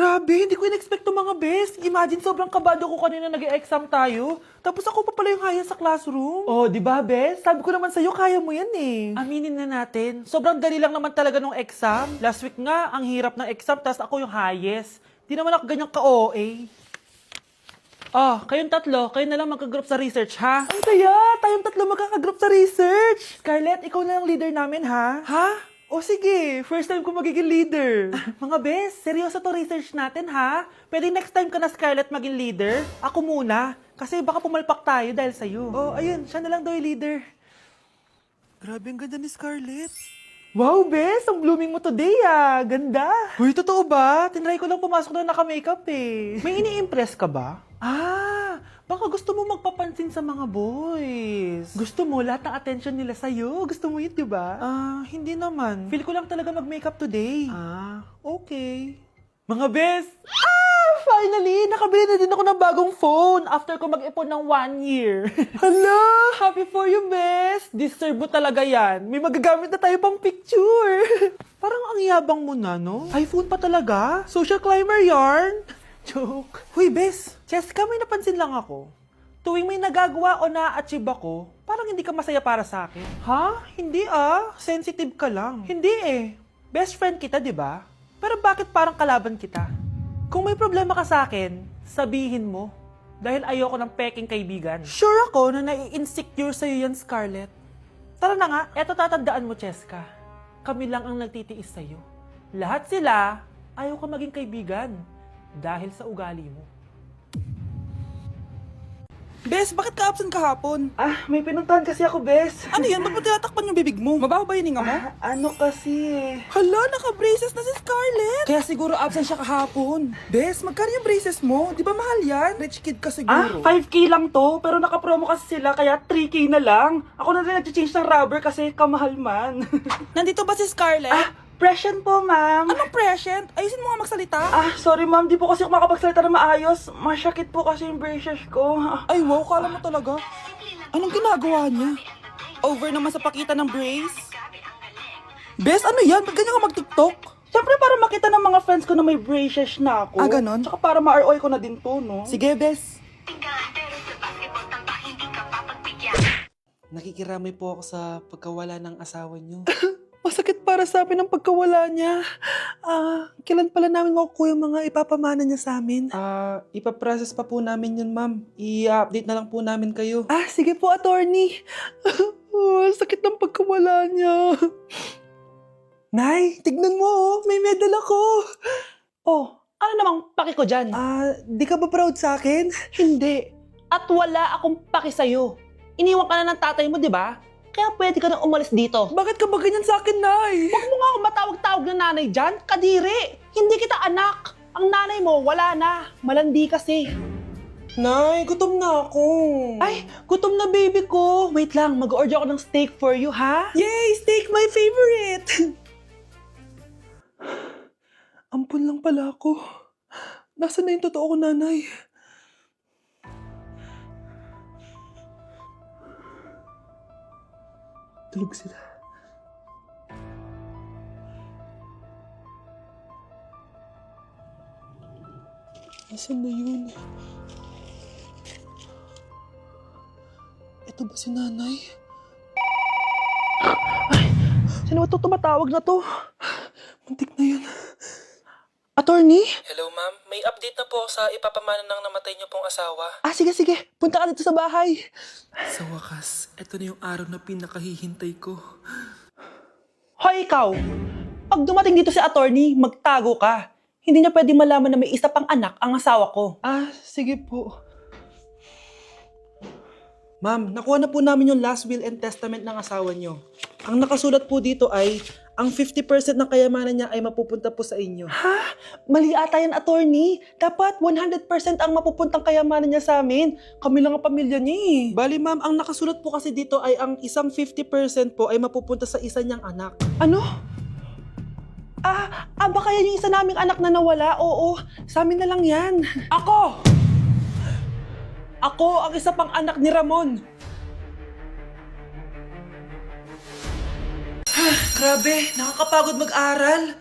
Grabe, hindi ko in-expect to mga bes. Imagine, sobrang kabado ko kanina nag-exam tayo. Tapos ako pa pala yung haya sa classroom. Oh, di ba, bes? Sabi ko naman sa'yo, kaya mo yan eh. Aminin na natin. Sobrang dali lang naman talaga nung exam. Last week nga, ang hirap ng exam, tas ako yung highest. Di naman ako ganyang ka-OA. Oh, kayong tatlo, kayo na lang magka-group sa research, ha? Ang saya! Tayong tatlo magkaka-group sa research! Scarlett, ikaw na lang leader namin, ha? Ha? O sige, first time ko magiging leader. Mga bes, seryoso to research natin, ha? Pwede next time ka na, Scarlett, maging leader? Ako muna, kasi baka pumalpak tayo dahil sa'yo. Oh, ayun, siya na lang daw yung leader. Grabe, ang ganda ni Scarlett. Wow, bes! Ang blooming mo today, ah! Ganda! Uy, totoo ba? Tinry ko lang pumasok na naka-makeup eh. May ini-impress ka ba? Ah! Baka gusto mo magpapansin sa mga boys. Gusto mo lahat ng attention nila sa'yo? Gusto mo yun, di ba? Hindi naman. Feel ko lang talaga mag-makeup today. Okay. Mga bes! Finally! Nakabili na din ako ng bagong phone after ko mag-ipon ng 1 year. Hala! Happy for you, bes! Deserve mo talaga yan. May magagamit na tayo pang picture. Parang ang yabang mo na, no? iPhone pa talaga? Social climber yarn? Joke. Huy, bes! Cheska, may napansin lang ako. Tuwing may nagagawa o na-achieve ako, parang hindi ka masaya para sa akin. Ha? Hindi ah. Sensitive ka lang. Hindi eh. Best friend kita, di ba? Pero bakit parang kalaban kita? Kung may problema ka sa akin, sabihin mo. Dahil ayoko ng peking kaibigan. Sure ako na nai-insecure sa'yo yan, Scarlett. Tara na nga, eto tatandaan mo, Cheska. Kami lang ang nagtitiis sa'yo. Lahat sila, ayaw ka maging kaibigan. Dahil sa ugali mo. Bes, bakit ka absent kahapon? May pinuntahan kasi ako, Bes. Ano yan? Ba't mo tinatakpan yung bibig mo? Mabaho ba yung hinga mo? Ano kasi? Hala, naka-braces na si Scarlett! Kaya siguro absent siya kahapon. Bes, magkano yung braces mo? Di ba mahal yan? Rich kid ka siguro. 5K lang to, pero naka-promo kasi sila, kaya 3K na lang. Ako na rin nag-change ng rubber kasi kamahal man. Nandito ba si Scarlett? Present po, ma'am. Anong present? Ayusin mo nga magsalita. Sorry ma'am, di po kasi ako makapagsalita na maayos. Masyakit po kasi yung braces ko. Ay, wow, kala mo talaga. Anong ginagawa niya? Over naman sa pakita ng brace? Bes, ano yan? Ba't ganyan ka mag-tiktok? Siyempre para makita ng mga friends ko na may braces na ako. Ganon? Tsaka para ma-ROI ko na din to, no? Sige, Bes. Nakikiramay po ako sa pagkawala ng asawa niyo. Masakit para sa amin ang pagkawala niya. Kailan pala namin makukuha yung mga ipapamana niya sa amin? Ipaprocess pa po namin yun, ma'am. I-update na lang po namin kayo. Sige po, attorney. Sakit ng pagkawala niya. Nay, tignan mo, may medal ako. Ano namang paki ko dyan? Di ka ba proud sa akin? Hindi. At wala akong paki sa'yo. Iniwan ka na ng tatay mo, di ba? Kaya pwede ka nang umalis dito. Bakit ka ba ganyan sa akin, Nay? Huwag mo nga akong matawag-tawag na nanay dyan. Kadiri! Hindi kita anak. Ang nanay mo, wala na. Malandi kasi. Nay, gutom na ako. Ay, gutom na baby ko. Wait lang, mag-order ako ng steak for you, ha? Yay! Steak, my favorite! Ampun lang pala ako. Nasaan na yung totoo ko, nanay? Tulog sila. Nasaan na yun? Ito ba si nanay? Sino ba ito tumatawag na to? Muntik na yun. Attorney? Hello, ma'am. May update na po sa ipapamana ng namatay niyo pong asawa. Sige. Punta ka dito sa bahay. Sa wakas, ito na yung araw na pinakahihintay ko. Hoy, ikaw! Pag dumating dito si attorney, magtago ka. Hindi niya pwedeng malaman na may isa pang anak ang asawa ko. Sige po. Ma'am, nakuha na po namin yung last will and testament ng asawa niyo. Ang nakasulat po dito ay, ang 50% ng kayamanan niya ay mapupunta po sa inyo. Mali ata yan, attorney. Dapat 100% ang mapupuntang kayamanan niya sa amin. Kami lang ang pamilya niya eh. Bali, ma'am, ang nakasulat po kasi dito ay ang isang 50% po ay mapupunta sa isa niyang anak. Ano? Baka yan yung isa naming anak na nawala. Oo, sa amin na lang yan. Ako! Ako ang isa pang anak ni Ramon. Grabe, nakakapagod mag-aral.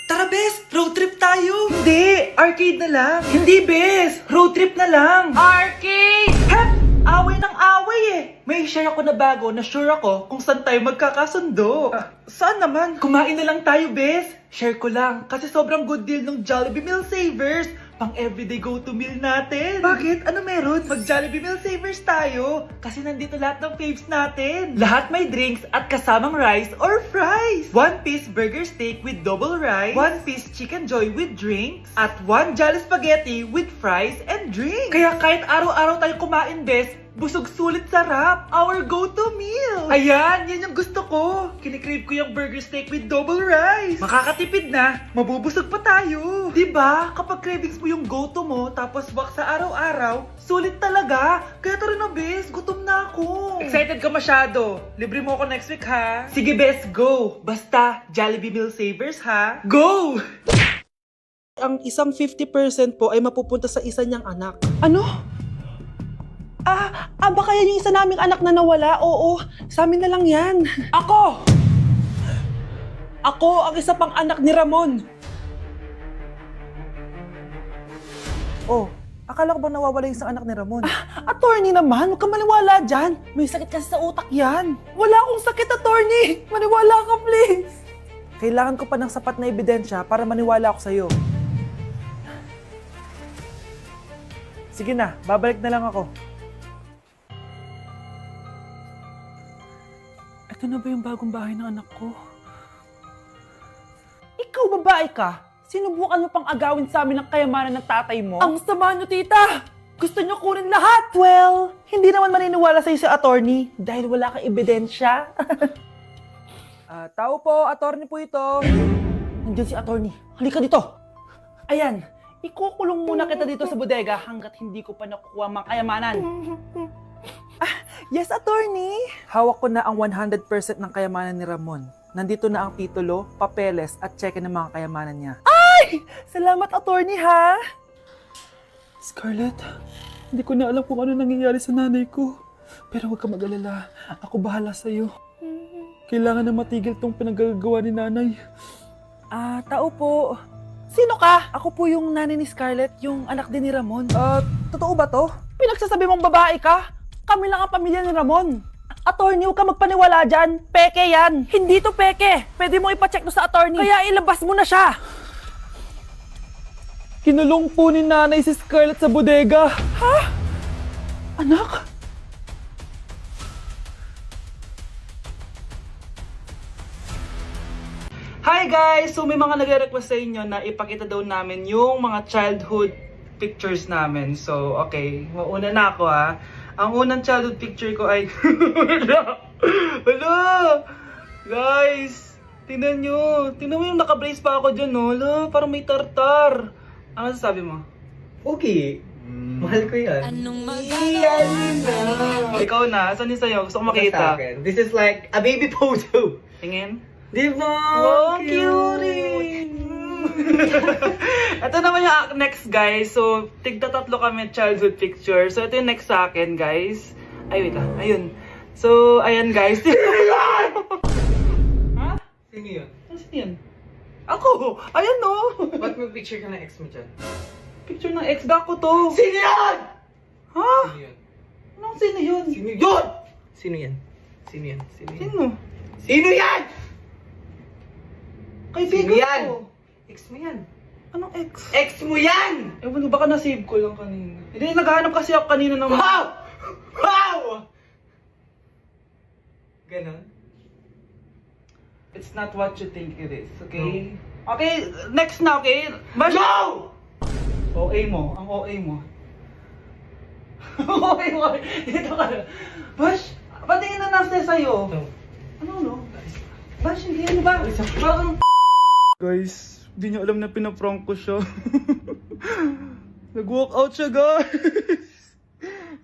Tara, Bes! Road trip tayo! Hindi! Arcade na lang! Hindi, Bes! Road trip na lang! Arcade! Hep! Away ng away eh! May share ako na bago na sure ako kung saan tayo magkakasundo. Saan naman? Kumain na lang tayo, Bes! Share ko lang kasi sobrang good deal ng Jollibee Meal Savers! Pang everyday go-to meal natin! Bakit? Ano meron? Mag Jollibee Meal Savers tayo! Kasi nandito lahat ng faves natin! Lahat may drinks at kasamang rice or fries! 1-piece burger steak with double rice, 1-piece chicken joy with drinks, at 1 Jolly Spaghetti with fries and drinks! Kaya kahit araw-araw tayo kumain, Bes, busog sulit sarap! Our go-to meal! Ayan! Yan yung gusto ko! Kinikrave ko yung burger steak with double rice! Makakatipid na! Mabubusog pa tayo! Diba? Kapag cravings mo yung go-to mo, tapos wak sa araw-araw, sulit talaga! Kaya tara na, Bes! Gutom na ako! Excited ka masyado! Libre mo ako next week, ha? Sige, Bes, go! Basta, Jollibee Meal Savers, ha? Go! Ang isang 50% po ay mapupunta sa isa niyang anak. Ano? Baka yan yung isa naming anak na nawala? Oo, sa amin na lang yan. Ako! Ako ang isa pang anak ni Ramon. Oh, akala ko bang nawawala yung isang anak ni Ramon? Attorney naman, huwag ka maniwala dyan. May sakit kasi sa utak yan. Wala akong sakit, attorney. Maniwala ka, please. Kailangan ko pa ng sapat na ebidensya para maniwala ako sa'yo. Sige na, babalik na lang ako. Ito na ba yung bagong bahay ng anak ko? Ikaw, babae ka. Sinubukan mo pang agawin sa amin ang kayamanan ng tatay mo? Ang sama nyo, tita! Gusto nyo kunin lahat? Well, hindi naman maniniwala sa'yo si attorney dahil wala kang ebidensya. Tao po, attorney po ito. Nandiyan si attorney. Halika dito. Ayan, ikukulong muna kita dito sa bodega hanggat hindi ko pa nakukuha ang mga kayamanan. Yes, attorney. Hawak ko na ang 100% ng kayamanan ni Ramon. Nandito na ang titulo, papeles at cheque ng mga kayamanan niya. Ay! Salamat, attorney, ha? Scarlett, hindi ko na alam kung ano nangyayari sa nanay ko. Pero huwag ka mag-alala. Ako bahala sa'yo. Kailangan na matigil tong pinagagawa ni nanay. Tao po. Sino ka? Ako po yung nanay ni Scarlett, yung anak din ni Ramon. Totoo ba to? Pinagsasabi mong babae ka? Kami lang ang pamilya ni Ramon. Attorney, huwag ka magpaniwala dyan. Peke yan. Hindi to peke. Pwede mo ipacheck to sa attorney. Kaya ilabas mo na siya. Kinulong po ni nanay si Scarlett sa bodega. Ha? Anak? Hi guys! So may mga nagre-request sa inyo na ipakita daw namin yung mga childhood pictures namin. So okay, mauna na ako ha. Ang unang childhood picture ko ay... Hala! Guys! Tingnan nyo! Tingnan mo yung naka-brace pa ako dyan, no? Hala, parang may tartar. Ano sasabi mo? Okay. Mahal ko yan. Ikaw na, saan yung sa'yo? Gusto ko Sa makita. akin. This is like a baby photo. Tingin. Di ba? Wow, cute! Ito naman yung next, guys. So, tigta-tatlo kami childhood picture. So, ito yung next sa akin, guys. Ay, wait lang. Ayun. So, ayan, guys. Ha? Sino yun? Ano yun? Ako! Ayan, no! Ba't may picture ka ng ex mo dyan? Picture ng ex-gak ko to. Sino yun? Ha? Sino yun? Anong sino yun? Sino yun? Sino yan? Sino yan? Sino yan? Sino? Sino yan? Kaibigan Sino yan? ko. Ex mo yan. Anong ex? Ex mo yan! Ewan ko, baka nasave ko lang kanina. Hindi, naghahanap kasi ako kanina ng... Wow! Wow! Ganon? It's not what you think it is, okay? Okay, next na, okay? Bash! No! OA mo, ang OA mo. OA mo, dito ka na. Bash, patingin na nasa sa'yo. No. Ano, no? Bash, hindi ano ba? Parang... Guys, di niyo alam na pinaprank ko siya. Nag-walk out siya, guys.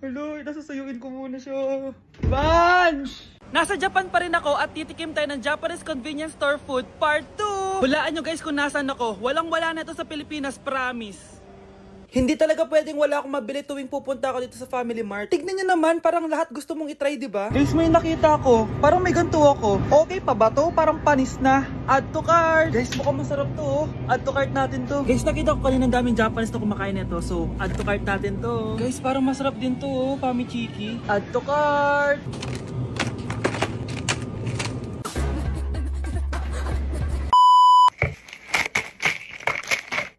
Hello, nasasayuin ko muna siya. Bash! Nasa Japan pa rin ako at titikim tayo ng Japanese convenience store food part 2. Hulaan nyo guys kung nasan ako. Walang-wala na ito sa Pilipinas, promise. Hindi talaga pwedeng wala akong mabili tuwing pupunta ako dito sa Family Mart. Tignan nyo naman, parang lahat gusto mong itry, di ba? Guys, may nakita ko. Parang may ganito ako. Okay pa ba to? Parang panis na. Add to cart. Guys, mukhang masarap to. Oh. Add to cart natin to. Guys, nakita ko kanina daming Japanese na kumakain nito, so add to cart natin to. Guys, parang masarap din to. Oh. Pamichiki. Add to cart!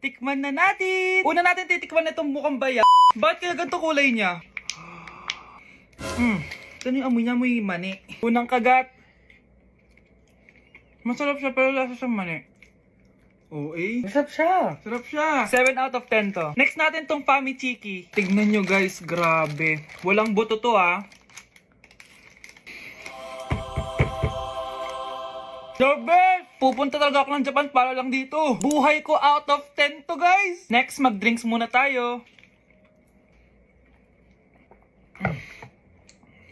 Tikman na natin! Una natin titikman na itong mukhang baya. Bakit kaya ganito kulay niya? Ito yung amoy niya, amoy mani. Unang kagat. Masarap siya pero lasa sa mani. Oo eh. Masarap siya. Sarap siya. 7 out of 10 to. Next natin tong Pamichiki. Tignan nyo guys, grabe. Walang buto to ah. The best! Pupunta talaga ako ng Japan para lang dito. Buhay ko out of 10 to guys. Next, mag-drinks muna tayo.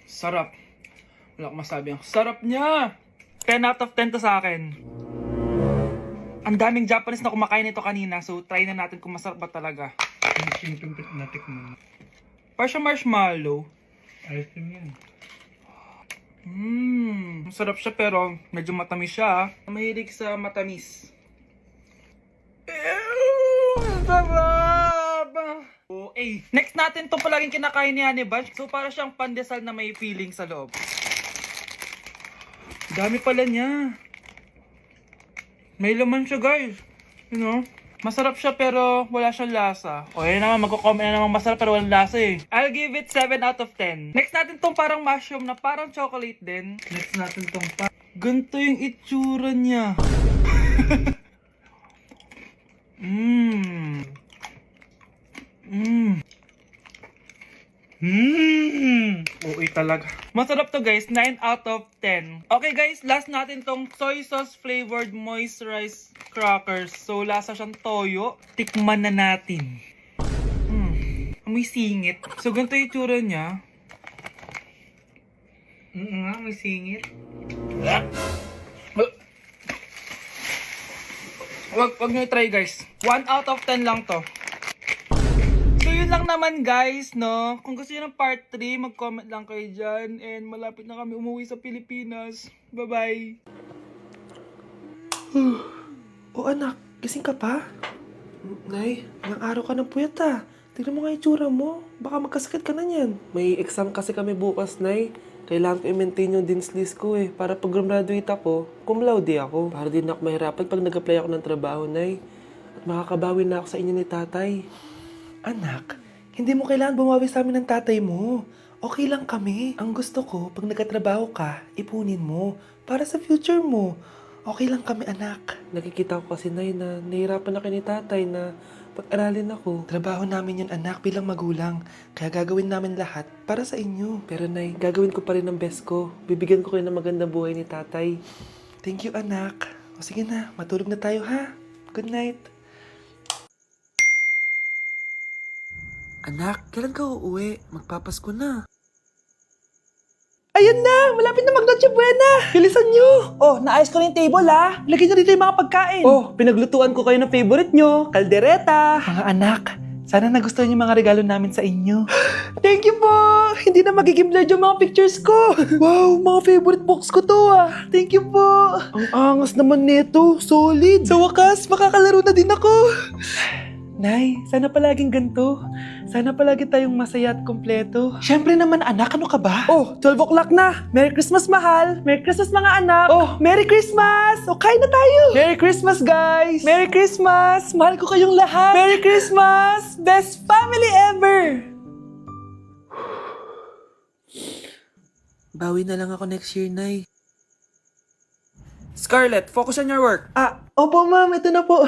Sarap. Wala akong masabi. Ang sarap niya. 10 out of 10 to sa akin. Ang daming Japanese na kumakain nito kanina. So, try na natin kung masarap ba talaga. Parang siya marshmallow. Ice cream yan. Masarap siya pero medyo matamis siya. Mahilig sa matamis. Sarap! Okay. Next natin itong palaging kinakain ni Honey Bunch. So para siyang pandesal na may feeling sa loob. Dami pala niya. May laman siya guys. You know? Masarap siya pero wala siyang lasa. O yun naman, magko-comment na naman masarap pero walang lasa eh. I'll give it 7 out of 10. Next natin tong parang mushroom na parang chocolate din. Next natin tong ganito yung itsura niya. Okay talaga. Masarap to guys, 9 out of 10. Okay guys, last natin tong soy sauce flavored moisturized crackers. So lasa siyang toyo. Tikman na natin. Amoy singit. So ganito yung itsura niya. May singit. Wag nyo try guys. 1 out of 10 lang to. So yun lang naman guys, no? Kung gusto nyo ng part 3, mag-comment lang kayo dyan. And malapit na kami umuwi sa Pilipinas. Bye-bye! Oh anak, gising ka pa? Nay, ilang araw ka ng puyat ah. Tignan mo nga yung tsura mo. Baka magkasakit ka na yan. May exam kasi kami bukas, Nay. Kailangan ko i-maintain yung dean's list ko eh. Para pag graduate ako, cum laude ako. Para din ako mahirapan pag nag-apply ako ng trabaho, Nay. At makakabawi na ako sa inyo ni tatay. Anak, hindi mo kailangan bumawi sa amin ng tatay mo. Okay lang kami. Ang gusto ko, pag nagkatrabaho ka, ipunin mo. Para sa future mo. Okay lang kami, anak. Nakikita ko kasi, Nay, na nahihirapan na kayo ni tatay na pag-aralin ako. Trabaho namin yun, anak, bilang magulang. Kaya gagawin namin lahat para sa inyo. Pero, Nay, gagawin ko pa rin ang best ko. Bibigyan ko kayo ng magandang buhay ni tatay. Thank you, anak. O sige na, matulog na tayo, ha? Good night. Anak, kailan ka uuwi? Magpapasko na. Ayan na! Malapit na mag-Noche Buena! Bilisan nyo! Oh, naayos ko na yung table ha. Lagyan nyo dito yung mga pagkain. Oh, pinaglutuan ko kayo ng favorite nyo, kaldereta. Mga anak, sana nagustuhan yung mga regalo namin sa inyo. Thank you po! Hindi na magiging blurred yung mga pictures ko. Wow, mga favorite box ko to ah. Thank you po. Ang angas naman nito, solid. Sa wakas, makakalaro na din ako. Nay, sana palaging ganito. Sana palagi tayong masaya at kompleto. Siyempre naman anak, ano ka ba? Oh, 12 o'clock na. Merry Christmas, mahal. Merry Christmas, mga anak. Oh, Merry Christmas! O, kain na tayo. Merry Christmas, guys. Merry Christmas. Mahal ko kayong lahat. Merry Christmas. Best family ever. Bawi na lang ako next year, Nay. Scarlett, focus on your work. Opo, ma'am. Ito na po.